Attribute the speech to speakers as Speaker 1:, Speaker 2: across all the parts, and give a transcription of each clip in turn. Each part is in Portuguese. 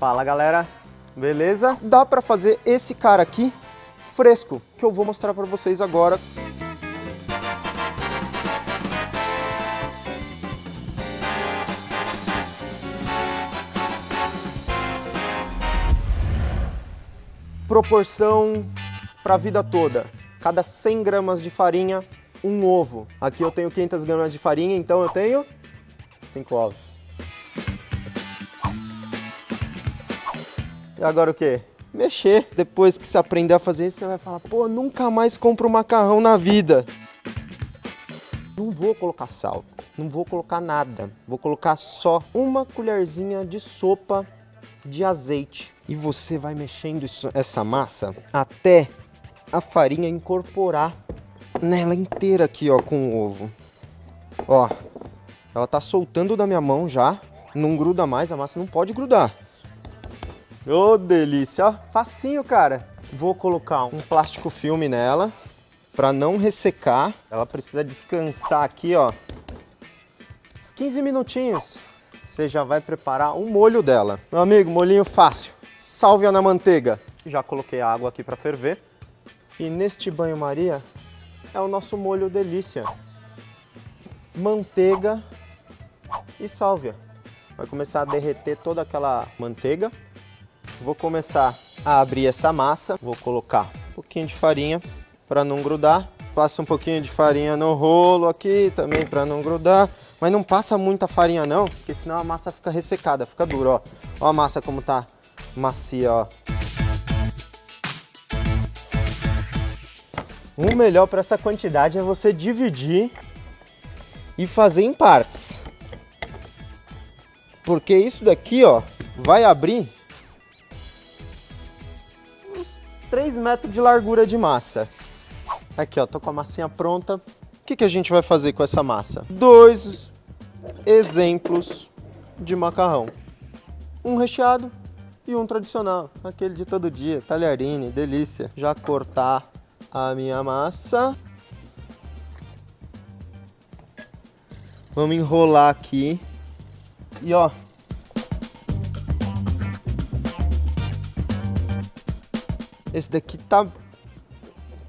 Speaker 1: Fala galera, beleza? Dá pra fazer esse cara aqui fresco, que eu vou mostrar pra vocês agora. Proporção pra vida toda. Cada 100 gramas de farinha, um ovo. Aqui eu tenho 500 gramas de farinha, então eu tenho 5 ovos. E agora o quê? Mexer. Depois que você aprender a fazer isso, você vai falar, pô, nunca mais compro macarrão na vida. Não vou colocar sal, não vou colocar nada. Vou colocar só uma colherzinha de sopa de azeite. E você vai mexendo essa massa até a farinha incorporar nela inteira aqui, ó, com o ovo. Ó, ela tá soltando da minha mão já. Não gruda mais, a massa não pode grudar. Ô, delícia, ó, facinho, cara. Vou colocar um plástico filme nela para não ressecar. Ela precisa descansar aqui, ó, uns 15 minutinhos. Você já vai preparar um molho dela. Meu amigo, molhinho fácil. Sálvia na manteiga. Já coloquei a água aqui para ferver. E neste banho-maria é o nosso molho delícia. Manteiga e sálvia. Vai começar a derreter toda aquela manteiga. Vou começar a abrir essa massa, vou colocar um pouquinho de farinha para não grudar. Passa um pouquinho de farinha no rolo aqui também para não grudar. Mas não passa muita farinha não, porque senão a massa fica ressecada, fica dura, ó. Ó a massa como tá macia, ó. O melhor para essa quantidade é você dividir e fazer em partes. Porque isso daqui, ó, vai abrir 3 metros de largura de massa. Aqui, ó, tô com a massinha pronta. O que a gente vai fazer com essa massa? 2 exemplos de macarrão. Um recheado e um tradicional. Aquele de todo dia, talharine, delícia. Já cortar a minha massa. Vamos enrolar aqui. E ó, esse daqui tá,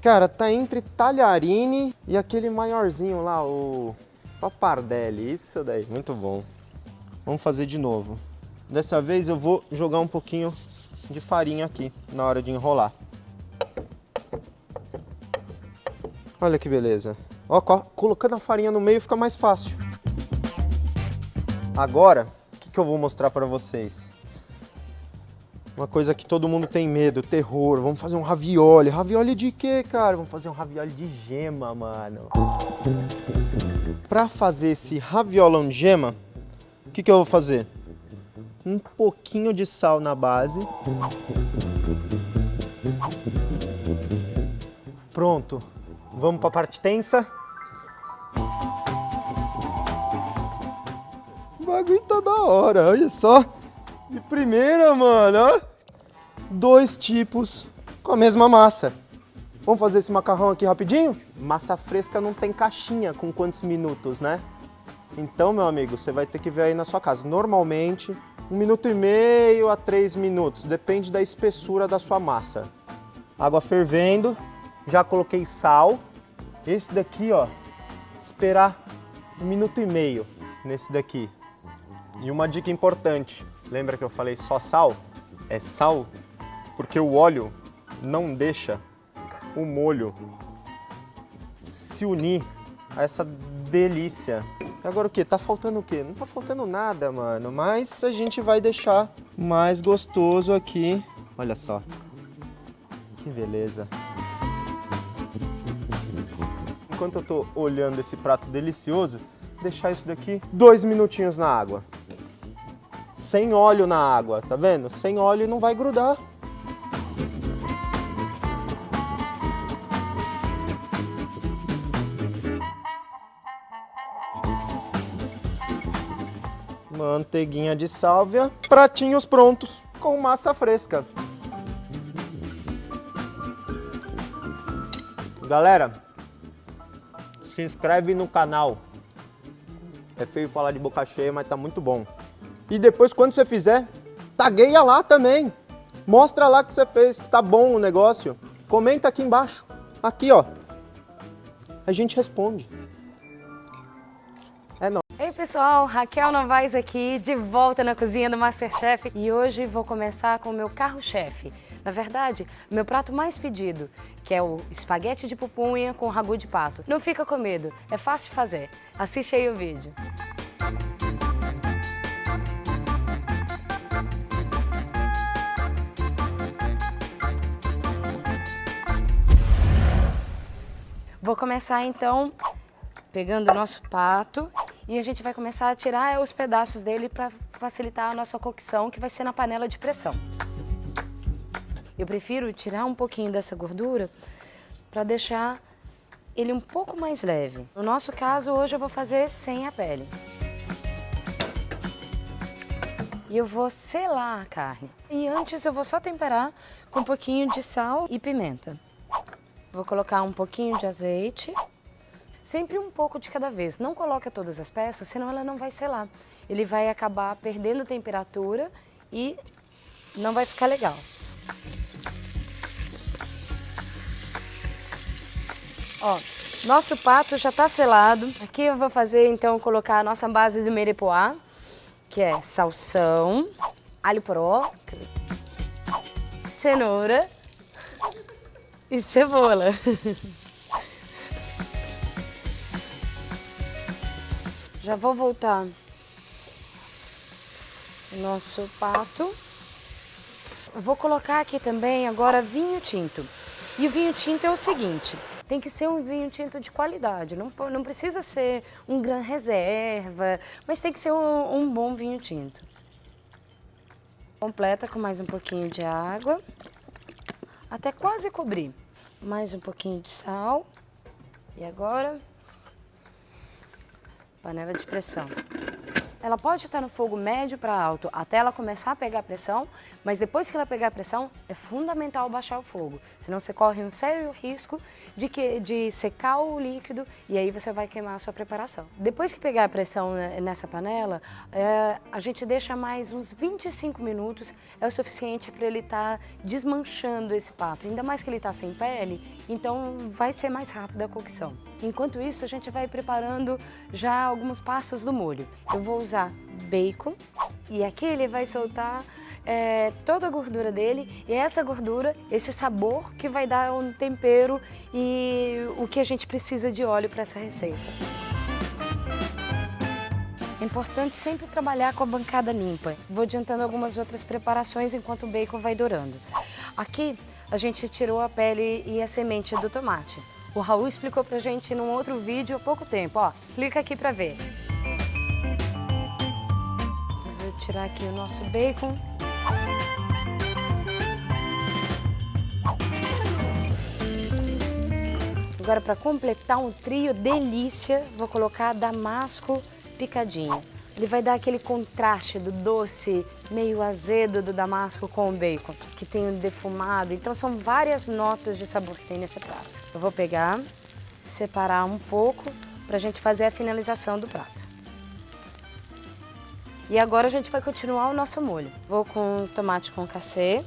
Speaker 1: cara, tá entre talharine e aquele maiorzinho lá, o pappardelle. Isso daí, muito bom. Vamos fazer de novo. Dessa vez eu vou jogar um pouquinho de farinha aqui na hora de enrolar. Olha que beleza. Ó, colocando a farinha no meio fica mais fácil. Agora, o que eu vou mostrar para vocês? Uma coisa que todo mundo tem medo, terror. Vamos fazer um ravioli. Ravioli de quê, cara? Vamos fazer um ravioli de gema, mano. Para fazer esse raviolão de gema, o que eu vou fazer? Um pouquinho de sal na base. Pronto. Vamos para a parte tensa. O bagulho tá da hora, olha só. De primeira, mano, ó. 2 tipos com a mesma massa. Vamos fazer esse macarrão aqui rapidinho? Massa fresca não tem caixinha com quantos minutos, né? Então, meu amigo, você vai ter que ver aí na sua casa. Normalmente, 1,5 minutos a 3 minutos. Depende da espessura da sua massa. Água fervendo. Já coloquei sal. Esse daqui, ó, esperar 1,5 minutos nesse daqui. E uma dica importante. Lembra que eu falei só sal? É sal porque o óleo não deixa o molho se unir a essa delícia. Agora o que? Tá faltando o quê? Não tá faltando nada, mano. Mas a gente vai deixar mais gostoso aqui. Olha só. Que beleza. Enquanto eu tô olhando esse prato delicioso, deixar isso daqui 2 minutinhos na água. Sem óleo na água, tá vendo? Sem óleo não vai grudar. Manteiguinha de sálvia, pratinhos prontos com massa fresca. Galera, se inscreve no canal. É feio falar de boca cheia, mas tá muito bom. E depois, quando você fizer, tagueia lá também. Mostra lá que você fez, que tá bom o negócio. Comenta aqui embaixo. Aqui, ó. A gente responde. É nóis.
Speaker 2: Ei pessoal, Raquel Novaes aqui, de volta na cozinha do Masterchef. E hoje vou começar com o meu carro-chefe. Na verdade, meu prato mais pedido, que é o espaguete de pupunha com ragu de pato. Não fica com medo, é fácil de fazer. Assiste aí o vídeo. Vou começar então pegando o nosso pato e a gente vai começar a tirar os pedaços dele para facilitar a nossa cocção, que vai ser na panela de pressão. Eu prefiro tirar um pouquinho dessa gordura para deixar ele um pouco mais leve. No nosso caso, hoje eu vou fazer sem a pele. E eu vou selar a carne. E antes eu vou só temperar com um pouquinho de sal e pimenta. Vou colocar um pouquinho de azeite, sempre um pouco de cada vez. Não coloca todas as peças, senão ela não vai selar. Ele vai acabar perdendo temperatura e não vai ficar legal. Ó, nosso pato já está selado. Aqui eu vou fazer, então, colocar a nossa base do mirepoix, que é salsão, alho poró, cenoura e cebola. Já vou voltar o nosso pato. Vou colocar aqui também agora vinho tinto. E o vinho tinto é o seguinte, tem que ser um vinho tinto de qualidade, não precisa ser um Gran Reserva, mas tem que ser um bom vinho tinto. Completa com mais um pouquinho de água, até quase cobrir. Mais um pouquinho de sal. E agora, panela de pressão. Ela pode estar no fogo médio para alto até ela começar a pegar pressão, mas depois que ela pegar pressão, é fundamental baixar o fogo. Senão você corre um sério risco de secar o líquido e aí você vai queimar a sua preparação. Depois que pegar a pressão nessa panela, a gente deixa mais uns 25 minutos, é o suficiente para ele estar desmanchando esse pato. Ainda mais que ele está sem pele, então vai ser mais rápida a cocção. Enquanto isso, a gente vai preparando já alguns passos do molho. Eu vou usar bacon e aqui ele vai soltar toda a gordura dele e essa gordura, esse sabor que vai dar um tempero e o que a gente precisa de óleo para essa receita. É importante sempre trabalhar com a bancada limpa. Vou adiantando algumas outras preparações enquanto o bacon vai dourando. Aqui a gente tirou a pele e a semente do tomate. O Raul explicou pra gente num outro vídeo há pouco tempo, ó. Clica aqui pra ver. Eu vou tirar aqui o nosso bacon. Agora, para completar um trio delícia, vou colocar damasco picadinho. Ele vai dar aquele contraste do doce meio azedo do damasco com o bacon, que tem um defumado. Então são várias notas de sabor que tem nesse prato. Eu vou pegar, separar um pouco para a gente fazer a finalização do prato. E agora a gente vai continuar o nosso molho. Vou com tomate concassê.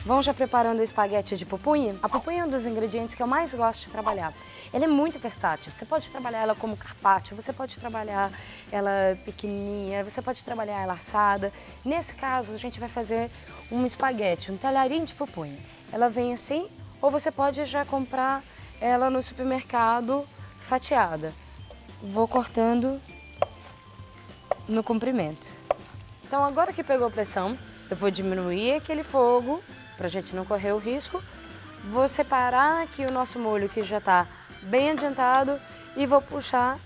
Speaker 2: Vamos já preparando o espaguete de pupunha. A pupunha é um dos ingredientes que eu mais gosto de trabalhar. Ela é muito versátil. Você pode trabalhar ela como carpaccio, você pode trabalhar ela pequenininha, você pode trabalhar ela assada. Nesse caso, a gente vai fazer um espaguete, um talharim de pupunha. Ela vem assim, ou você pode já comprar ela no supermercado fatiada. Vou cortando no comprimento. Então, agora que pegou pressão, eu vou diminuir aquele fogo para a gente não correr o risco. Vou separar aqui o nosso molho que já está bem adiantado e vou puxar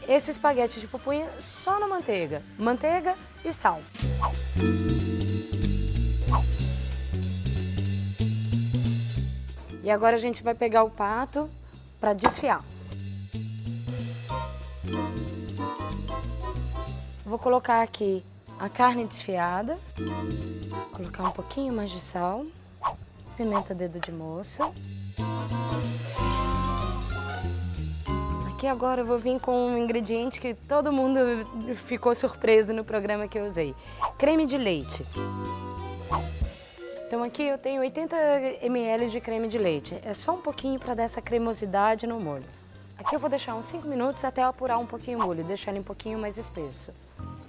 Speaker 2: esse espaguete de pupunha só na manteiga. Manteiga e sal. E agora a gente vai pegar o pato para desfiar. Vou colocar aqui a carne desfiada, colocar um pouquinho mais de sal, pimenta dedo de moça. Aqui agora eu vou vir com um ingrediente que todo mundo ficou surpreso no programa que eu usei. Creme de leite. Então aqui eu tenho 80 ml de creme de leite. É só um pouquinho para dar essa cremosidade no molho. Aqui eu vou deixar uns 5 minutos até eu apurar um pouquinho o molho, deixar ele um pouquinho mais espesso.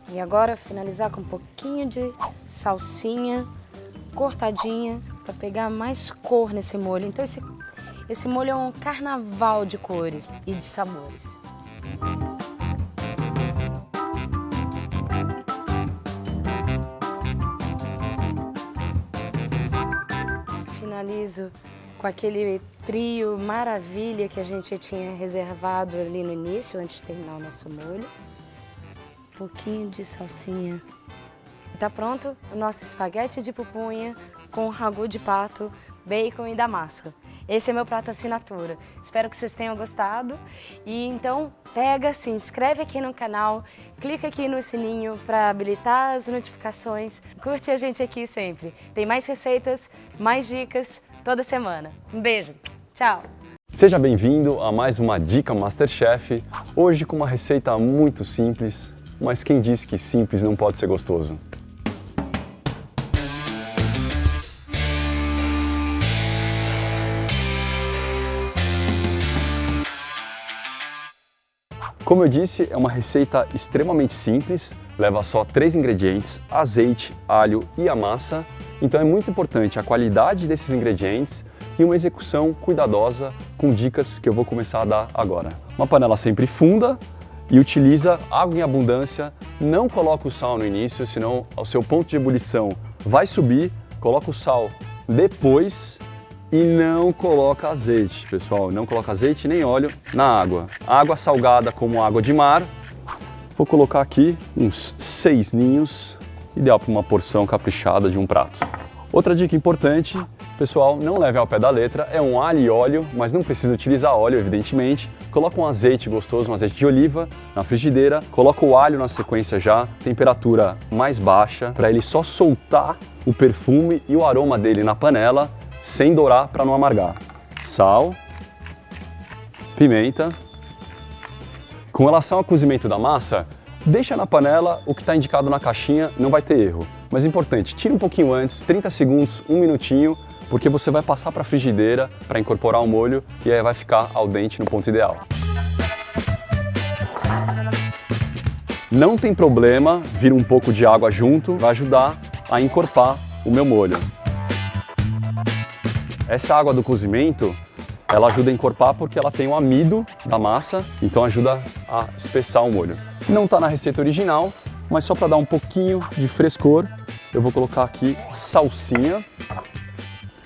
Speaker 2: E agora finalizar com um pouquinho de salsinha cortadinha para pegar mais cor nesse molho. Então esse molho é um carnaval de cores e de sabores. Finalizo com aquele trio maravilha que a gente tinha reservado ali no início, antes de terminar o nosso molho. Um pouquinho de salsinha. Tá pronto o nosso espaguete de pupunha com ragu de pato, bacon e damasco. Esse é meu prato assinatura. Espero que vocês tenham gostado. E então pega, se inscreve aqui no canal, clica aqui no sininho para habilitar as notificações. Curte a gente aqui sempre. Tem mais receitas, mais dicas toda semana. Um beijo. Tchau.
Speaker 3: Seja bem-vindo a mais uma Dica Masterchef. Hoje com uma receita muito simples, mas quem disse que simples não pode ser gostoso? Como eu disse, é uma receita extremamente simples, leva só 3 ingredientes, azeite, alho e a massa. Então é muito importante a qualidade desses ingredientes e uma execução cuidadosa com dicas que eu vou começar a dar agora. Uma panela sempre funda e utiliza água em abundância, não coloca o sal no início, senão o seu ponto de ebulição vai subir, coloca o sal depois. E não coloca azeite, pessoal, não coloca azeite nem óleo na água. Água salgada como água de mar, vou colocar aqui uns 6 ninhos, ideal para uma porção caprichada de um prato. Outra dica importante, pessoal, não leve ao pé da letra, é um alho e óleo, mas não precisa utilizar óleo, evidentemente. Coloca um azeite gostoso, um azeite de oliva na frigideira, coloca o alho na sequência já, temperatura mais baixa, para ele só soltar o perfume e o aroma dele na panela, sem dourar para não amargar. Sal, pimenta. Com relação ao cozimento da massa, deixa na panela o que está indicado na caixinha, não vai ter erro. Mas importante, tira um pouquinho antes, 30 segundos, 1 minutinho, porque você vai passar para a frigideira para incorporar o molho e aí vai ficar al dente no ponto ideal. Não tem problema vir um pouco de água junto, vai ajudar a encorpar o meu molho. Essa água do cozimento, ela ajuda a encorpar porque ela tem o amido da massa, então ajuda a espessar o molho. Não está na receita original, mas só para dar um pouquinho de frescor, eu vou colocar aqui salsinha.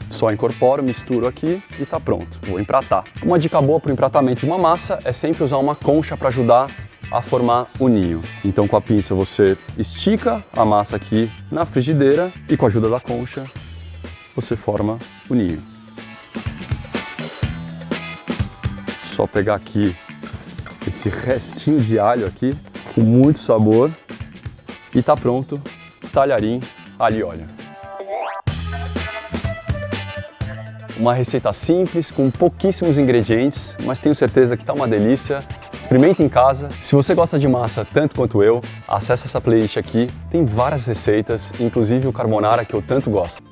Speaker 3: Só incorporo, misturo aqui e está pronto. Vou empratar. Uma dica boa para o empratamento de uma massa é sempre usar uma concha para ajudar a formar o ninho. Então com a pinça você estica a massa aqui na frigideira e com a ajuda da concha você forma o ninho. Só pegar aqui esse restinho de alho aqui, com muito sabor, e tá pronto, talharim, alho e óleo. Uma receita simples, com pouquíssimos ingredientes, mas tenho certeza que tá uma delícia. Experimente em casa. Se você gosta de massa tanto quanto eu, acesse essa playlist aqui, tem várias receitas, inclusive o carbonara que eu tanto gosto.